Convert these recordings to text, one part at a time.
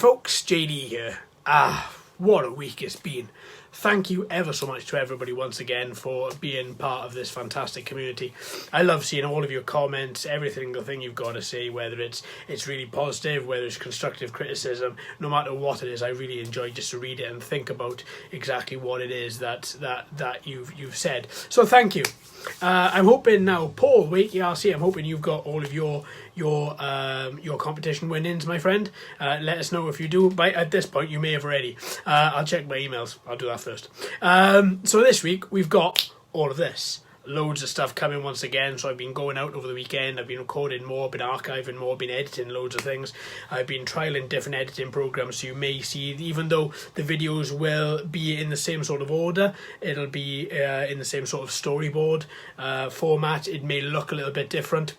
folks, JD here. What a week it's been. Thank you ever so much to everybody once again for being part of this fantastic community. I love seeing all of your comments, every single thing you've got to say, whether it's really positive, whether it's constructive criticism, no matter what it is. I really enjoy just to read it and think about exactly what it is that you've said. So thank you. I'm hoping now, Paul Wakey RC, I'm hoping you've got all of your competition win-ins, my friend. Let us know if you do. At this point, you may have already. I'll check my emails. I'll do that first. So this week, we've got all of this. Loads of stuff coming once again. So I've been going out over the weekend. I've been recording more, been archiving more, been editing loads of things. I've been trialing different editing programs. So you may see, even though the videos will be in the same sort of order, it'll be in the same sort of storyboard format. It may look a little bit different.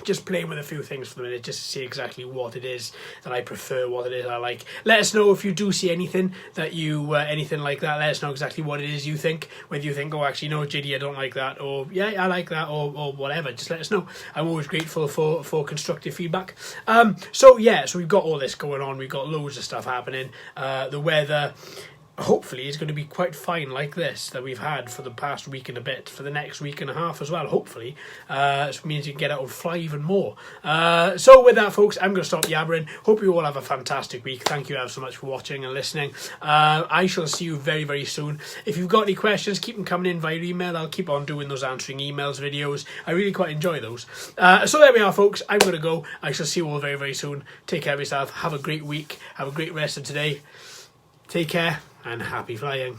Just playing with a few things for the minute, just to see exactly what it is that I prefer, what it is I like. Let us know if you do see anything that you anything like that. Let us know exactly what it is you think. Whether you think, oh, actually, no, JD, I don't like that, or yeah, I like that, or whatever. Just let us know. I'm always grateful for constructive feedback. So we've got all this going on. We've got loads of stuff happening. The weather, hopefully, is going to be quite fine like this that we've had for the past week and a bit, for the next week and a half as well, hopefully. So it means you can get out and fly even more. So with that, folks, I'm going to stop yabbering. Hope you all have a fantastic week. Thank you ever so much for watching and listening. I shall see you very, very soon. If you've got any questions, keep them coming in via email. I'll keep on doing those answering emails videos. I really quite enjoy those. So there we are, folks. I'm going to go. I shall see you all very, very soon. Take care of yourself. Have a great week. Have a great rest of today. Take care and happy flying.